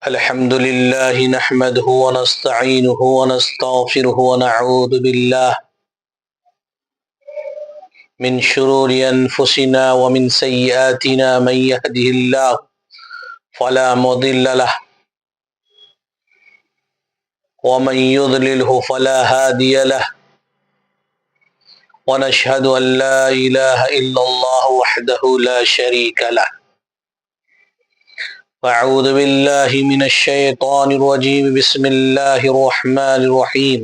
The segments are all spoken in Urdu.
الحمد لله نحمده ونستعينه ونستغفره ونعوذ بالله من شرور أنفسنا ومن سيئاتنا من يهده الله فلا مضل له ومن يضلله فلا هادي له ونشهد أن لا إله إلا الله وحده لا شريك له أعوذ بالله من الشيطان الرجيم بسم الله الرحمن الرحيم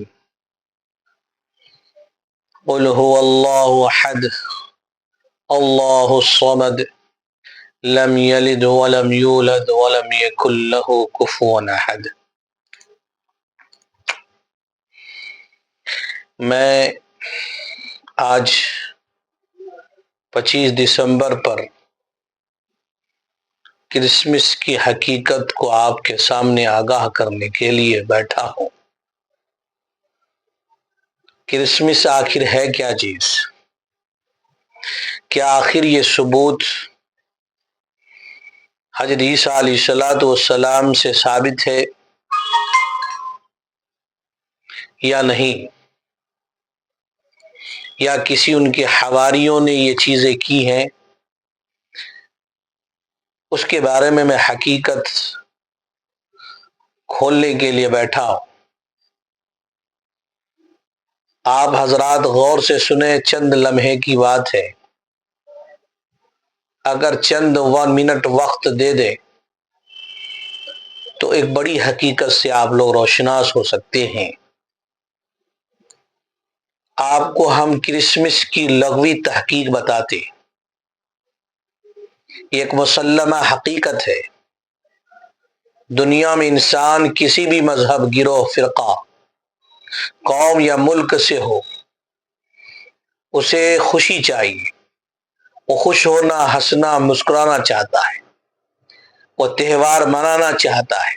قل هو الله أحد الله الصمد لم يلد ولم يولد ولم يكن له كفوا أحد۔ میں آج 25 دسمبر پر کرسمس کی حقیقت کو آپ کے سامنے آگاہ کرنے کے لیے بیٹھا ہوں۔ کرسمس آخر ہے کیا چیز؟ کیا آخر یہ ثبوت حضرت عیسیٰ علیہ السلام سے ثابت ہے یا نہیں، یا کسی ان کے حواریوں نے یہ چیزیں کی ہیں؟ اس کے بارے میں حقیقت کھولنے کے لیے بیٹھا ہوں۔ آپ حضرات غور سے سنیں، چند لمحے کی بات ہے، اگر چند منٹ وقت دے دیں تو ایک بڑی حقیقت سے آپ لوگ روشناس ہو سکتے ہیں۔ آپ کو ہم کرسمس کی لغوی تحقیق بتاتے، یہ ایک مسلمہ حقیقت ہے۔ دنیا میں انسان کسی بھی مذہب، گروہ، فرقہ، قوم یا ملک سے ہو، اسے خوشی چاہیے، وہ خوش ہونا، ہنسنا، مسکرانا چاہتا ہے، وہ تہوار منانا چاہتا ہے۔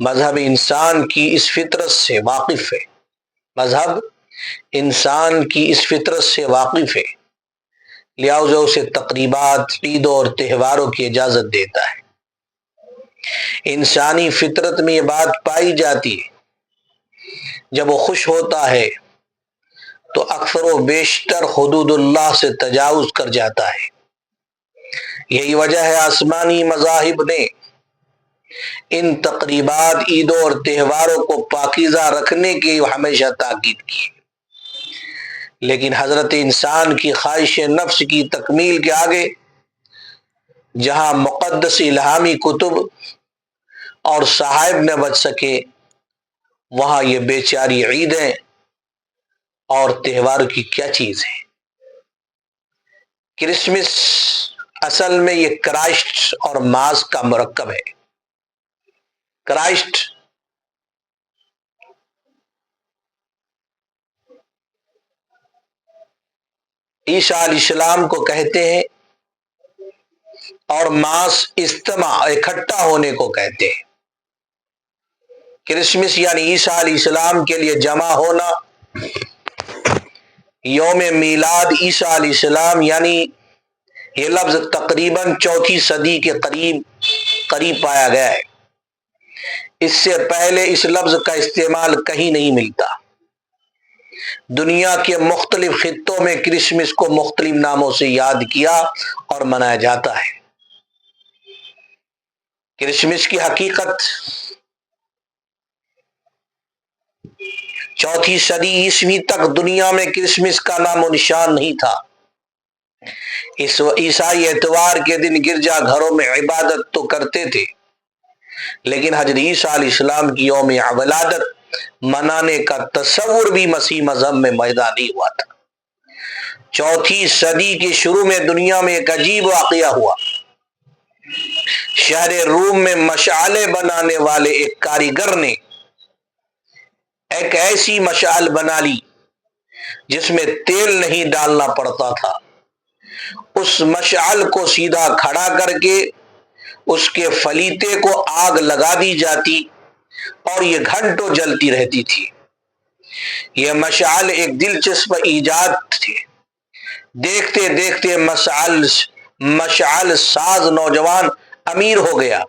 مذہب انسان کی اس فطرت سے واقف ہے، مذہب انسان کی اس فطرت سے واقف ہے، لہذا اسے تقریبات، عیدوں اور تہواروں کی اجازت دیتا ہے۔ انسانی فطرت میں یہ بات پائی جاتی ہے، جب وہ خوش ہوتا ہے تو اکثر و بیشتر حدود اللہ سے تجاوز کر جاتا ہے۔ یہی وجہ ہے آسمانی مذاہب نے ان تقریبات، عیدوں اور تہواروں کو پاکیزہ رکھنے کی ہمیشہ تاکید کی، لیکن حضرت انسان کی خواہش نفس کی تکمیل کے آگے جہاں مقدس الہامی کتب اور صحائف نہ بچ سکے، وہاں یہ بیچاری عیدیں اور تہوار کی کیا چیز ہے؟ کرسمس اصل میں یہ کرائسٹ اور ماس کا مرکب ہے۔ کرائسٹ عیسیٰ علیہ السلام کو کہتے ہیں، اور ماس اجتماع، اکٹھا ہونے کو کہتے ہیں۔ کرسمس یعنی عیسیٰ علیہ السلام کے لیے جمع ہونا، یوم میلاد عیسیٰ علیہ السلام، یعنی یہ لفظ تقریباً 4 صدی کے قریب پایا گیا ہے۔ اس سے پہلے اس لفظ کا استعمال کہیں نہیں ملتا۔ دنیا کے مختلف خطوں میں کرسمس کو مختلف ناموں سے یاد کیا اور منایا جاتا ہے۔ کرسمس کی حقیقت 4 صدی عیسوی تک دنیا میں کرسمس کا نام و نشان نہیں تھا۔ عیسائی اتوار کے دن گرجا گھروں میں عبادت تو کرتے تھے، لیکن حضرت عیسیٰ علیہ السلام کی یوم ولادت منانے کا تصور بھی مسیح مذہب میں پیدا نہیں ہوا تھا۔ 4 صدی کے شروع میں دنیا میں ایک عجیب واقعہ ہوا۔ شہر روم میں مشعلیں بنانے والے ایک کاریگر نے ایک ایسی مشعل بنا لی جس میں تیل نہیں ڈالنا پڑتا تھا۔ اس مشعل کو سیدھا کھڑا کر کے اس کے فلیتے کو آگ لگا دی جاتی اور یہ گھنٹوں جلتی رہتی تھی۔ یہ مشعل ایک دلچسپ ایجاد تھی۔ دیکھتے دیکھتے مشعل ساز نوجوان امیر ہو گیا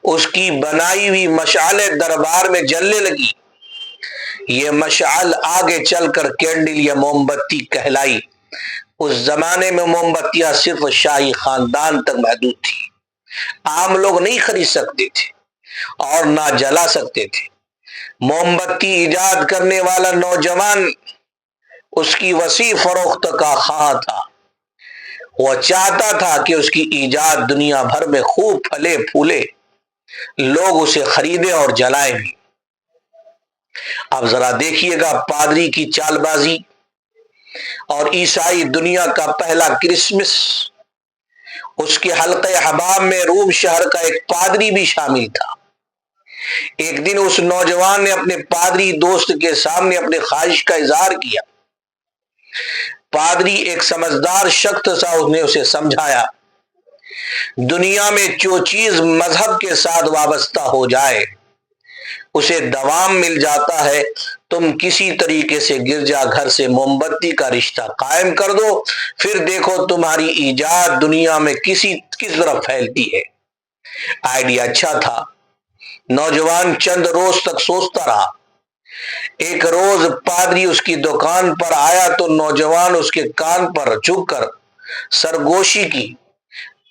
اس کی بنائی ہوئی مشعل دربار میں جلنے لگی۔ یہ مشعل آگے چل کر کینڈل یا موم بتی کہلائی۔ اس زمانے میں موم بتیاں صرف شاہی خاندان تک محدود تھی، عام لوگ نہیں خرید سکتے تھے اور نہ جلا سکتے تھے۔ موم بتی ایجاد کرنے والا نوجوان اس کی وسیع فروخت کا خواہاں تھا۔ وہ چاہتا تھا کہ اس کی ایجاد دنیا بھر میں خوب پھلے پھولے، لوگ اسے خریدیں اور جلائیں بھی۔ اب ذرا دیکھیے گا پادری کی چال بازی اور عیسائی دنیا کا پہلا کرسمس۔ اس کے حلقہ حباب میں روم شہر کا ایک پادری بھی شامل تھا۔ ایک دن اس نوجوان نے اپنے پادری دوست کے سامنے اپنی خواہش کا اظہار کیا۔ پادری ایک سمجھدار شخص تھا، اس نے اسے سمجھایا، دنیا میں جو چیز مذہب کے ساتھ وابستہ ہو جائے اسے دوام مل جاتا ہے۔ تم کسی طریقے سے گرجا گھر سے موم بتی کا رشتہ قائم کر دو، پھر دیکھو تمہاری ایجاد دنیا میں کس طرح پھیلتی ہے۔ آئیڈیا اچھا تھا۔ نوجوان چند روز تک سوچتا رہا۔ ایک روز پادری اس کی دکان پر آیا تو نوجوان اس کے کان پر جھک کر سرگوشی کی۔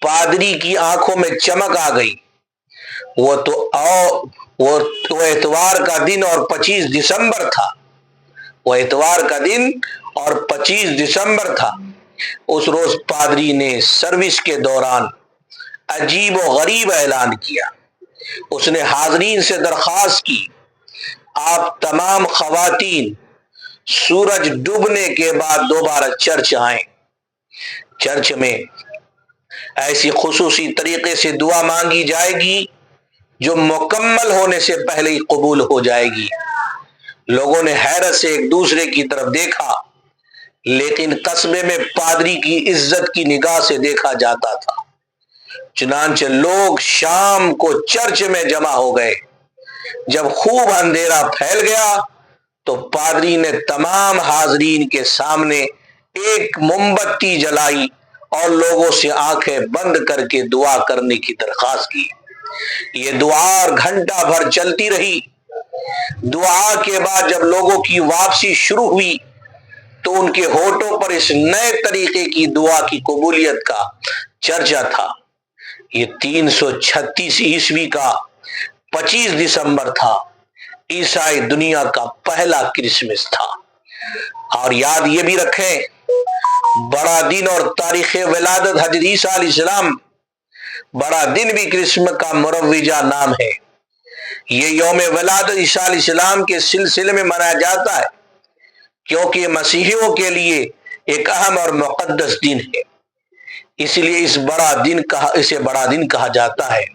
پادری کی آنکھوں میں چمک آ گئی۔ وہ اتوار کا دن اور 25 دسمبر تھا۔ وہ اتوار کا دن اور 25 دسمبر تھا۔ اس روز پادری نے سروس کے دوران عجیب و غریب اعلان کیا۔ اس نے حاضرین سے درخواست کی، آپ تمام خواتین سورج ڈوبنے کے بعد دوبارہ چرچ آئیں۔ چرچ میں ایسی خصوصی طریقے سے دعا مانگی جائے گی جو مکمل ہونے سے پہلے ہی قبول ہو جائے گی۔ لوگوں نے حیرت سے ایک دوسرے کی طرف دیکھا، لیکن قصبے میں پادری کی عزت کی نگاہ سے دیکھا جاتا تھا۔ چنانچہ لوگ شام کو چرچ میں جمع ہو گئے۔ جب خوب اندھیرا پھیل گیا تو پادری نے تمام حاضرین کے سامنے ایک موم بتی جلائی اور لوگوں سے آنکھیں بند کر کے دعا کرنے کی درخواست کی۔ یہ دعا گھنٹہ بھر چلتی رہی۔ دعا کے بعد جب لوگوں کی واپسی شروع ہوئی تو ان کے ہونٹوں پر اس نئے طریقے کی دعا کی قبولیت کا چرچا تھا۔ یہ 336 عیسوی کا 25 دسمبر تھا۔ عیسائی دنیا کا پہلا کرسمس تھا۔ اور یاد یہ بھی رکھیں، بڑا دن اور تاریخ ولادت حضرت عیسیٰ علیہ السلام، بڑا دن بھی کرسمس کا مروجہ نام ہے۔ یہ یوم ولادت عیسیٰ علیہ السلام کے سلسلے میں منایا جاتا ہے کیونکہ یہ مسیحیوں کے لیے ایک اہم اور مقدس دن ہے، اس لیے اسے بڑا دن کہا جاتا ہے۔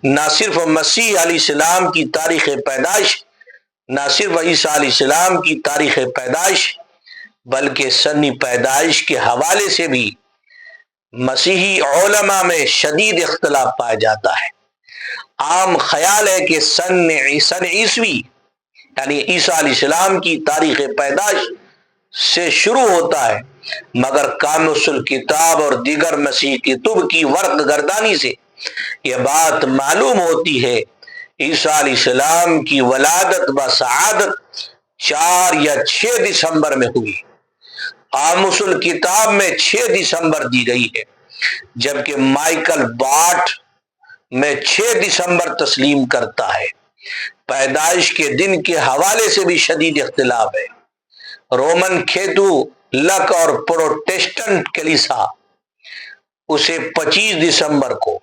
نہ صرف مسیح علیہ السلام کی تاریخ پیدائش، نہ صرف عیسیٰ علیہ السلام کی تاریخ پیدائش، بلکہ سنی پیدائش کے حوالے سے بھی مسیحی علماء میں شدید اختلاف پایا جاتا ہے۔ عام خیال ہے کہ سن عیسوی یعنی عیسیٰ علیہ السلام کی تاریخ پیدائش سے شروع ہوتا ہے، مگر قاموس الکتاب اور دیگر مسیحی کتب کی ورق گردانی سے یہ بات معلوم ہوتی ہے عیسیٰ علیہ السلام کی ولادت بسعادت 4 یا 6 دسمبر میں ہوئی۔ قاموس الکتاب میں 6 دسمبر دی گئی ہے، جبکہ مائیکل باٹ میں 6 دسمبر تسلیم کرتا ہے۔ پیدائش کے دن کے حوالے سے بھی شدید اختلاف ہے۔ رومن کیتھولک اور پروٹسٹنٹ کلیسا اسے 25 دسمبر کو،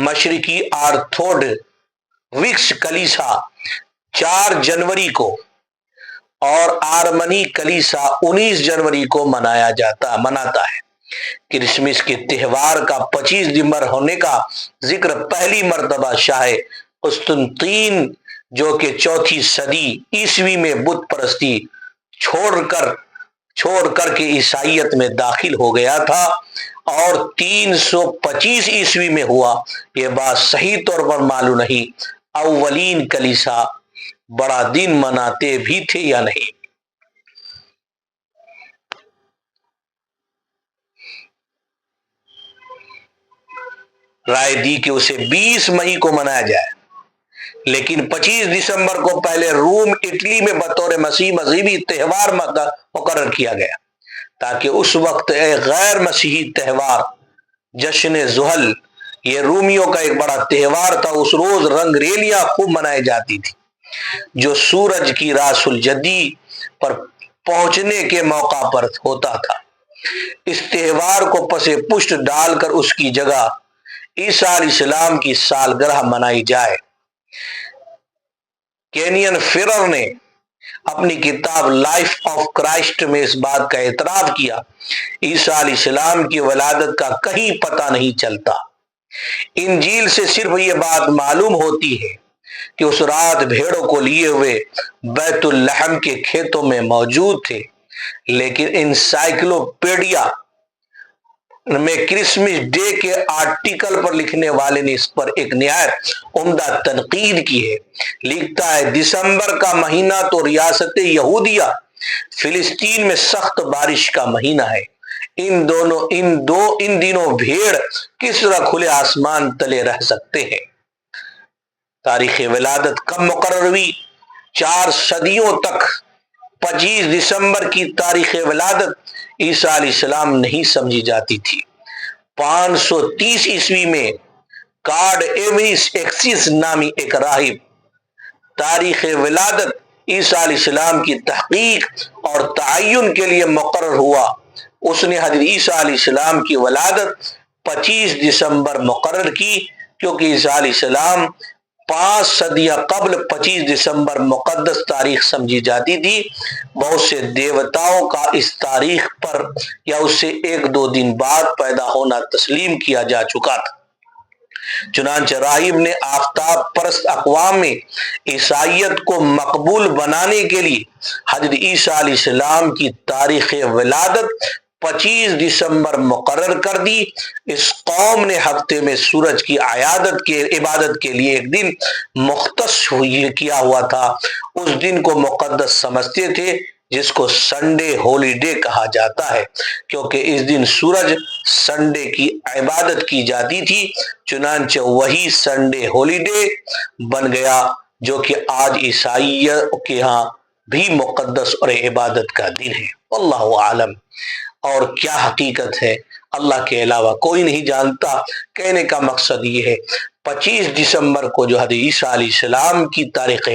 مشرقی آرتھوڈکس کلیسا 4 جنوری کو اور آرمنی کلیسا 19 جنوری کو مناتا ہے۔ کرسمس کے تہوار کا 25 دسمبر ہونے کا ذکر پہلی مرتبہ شاہ قسطنطین جو کہ 4 صدی عیسوی میں بت پرستی چھوڑ کر کے عیسائیت میں داخل ہو گیا تھا اور 325 عیسوی میں ہوا، یہ بات صحیح طور پر معلوم نہیں اولین کلیسا بڑا دن مناتے بھی تھے یا نہیں۔ رائے دی کہ اسے 20 مئی کو منایا جائے، لیکن 25 دسمبر کو پہلے روم اٹلی میں بطور مسیح مذہبی تہوار مقرر کیا گیا، تاکہ اس وقت ایک غیر مسیحی تہوار جشن زحل، یہ رومیوں کا ایک بڑا تہوار تھا، اس روز رنگ ریلیاں خوب منائی جاتی تھی جو سورج کی راس الجدی پر پہنچنے کے موقع پر ہوتا تھا۔ اس تہوار کو پس پشت ڈال کر اس کی جگہ عیسیٰ علیہ السلام کی سالگرہ منائی جائے۔ کینین فرر نے اپنی کتاب لائف آف کرائسٹ میں اس بات کا اعتراف کیا، عیسیٰ علیہ السلام کی ولادت کا کہیں پتہ نہیں چلتا۔ انجیل سے صرف یہ بات معلوم ہوتی ہے کہ اس رات بھیڑوں کو لیے ہوئے بیت اللحم کے کھیتوں میں موجود تھے، لیکن انسائکلوپیڈیا میں کرسمس ڈے کے آرٹیکل پر لکھنے والے نے اس پر ایک نہایت عمدہ تنقید کی ہے۔ لکھتا ہے، دسمبر کا مہینہ تو ریاست یہودیہ فلسطین میں سخت بارش کا مہینہ ہے۔ ان دنوں بھیڑ کس طرح کھلے آسمان تلے رہ سکتے ہیں؟ تاریخ ولادت کب مقرر ہوئی؟ 4 صدیوں تک 25 دسمبر کی تاریخ ولادت عیسیٰ علیہ السلام نہیں سمجھی جاتی تھی۔ 530 عیسوی میں کارڈ ایوریس ایکسس نامی ایک راہب تاریخ ولادت عیسیٰ علیہ السلام کی تحقیق اور تعین کے لیے مقرر ہوا۔ اس نے حضرت عیسیٰ علیہ السلام کی ولادت 25 دسمبر مقرر کی، کیونکہ عیسیٰ علیہ السلام 5 صدیاں قبل 25 دسمبر مقدس تاریخ سمجھی جاتی تھی۔ بہت سے دیوتاؤں کا اس تاریخ پر یا اس سے 1-2 دن بعد پیدا ہونا تسلیم کیا جا چکا تھا۔ چنانچہ راہب نے آفتاب پرست اقوام میں عیسائیت کو مقبول بنانے کے لیے حضرت عیسیٰ علیہ السلام کی تاریخ ولادت 25 دسمبر مقرر کر دی۔ اس قوم نے ہفتے میں سورج کی عبادت کے لیے ایک دن مختص کیا ہوا تھا۔ اس دن کو مقدس سمجھتے تھے، جس کو سنڈے ہولی ڈے کہا جاتا ہے، کیونکہ اس دن سورج سنڈے کی عبادت کی جاتی تھی۔ چنانچہ وہی سنڈے ہولی ڈے بن گیا، جو کہ آج عیسائیوں کے ہاں بھی مقدس اور عبادت کا دن ہے۔ واللہ عالم۔ اور کیا حقیقت ہے اللہ کے علاوہ کوئی نہیں جانتا۔ کہنے کا مقصد یہ ہے، 25 دسمبر کو جو حضرت عیسیٰ علیہ السلام کی تاریخ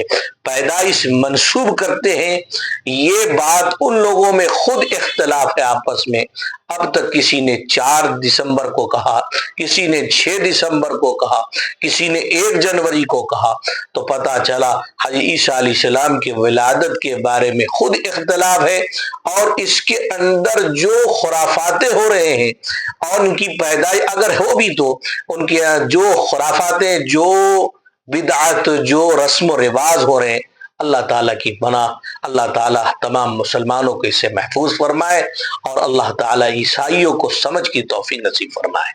پیدائش منسوب کرتے ہیں، یہ بات ان لوگوں میں خود اختلاف ہے آپس میں۔ اب تک کسی نے 4 دسمبر کو کہا، کسی نے 6 دسمبر کو کہا، کسی نے 1 جنوری کو کہا، تو پتہ چلا حضرت عیسیٰ علیہ السلام کی ولادت کے بارے میں خود اختلاف ہے، اور اس کے اندر جو خرافاتیں ہو رہے ہیں اور ان کی پیدائش اگر ہو بھی تو ان کے جو خرافاتیں، جو بدعت، جو رسم و رواج ہو رہے ہیں، اللہ تعالیٰ کی پناہ، اللہ تعالیٰ تمام مسلمانوں کو اس سے محفوظ فرمائے، اور اللہ تعالیٰ عیسائیوں کو سمجھ کی توفیق نصیب فرمائے۔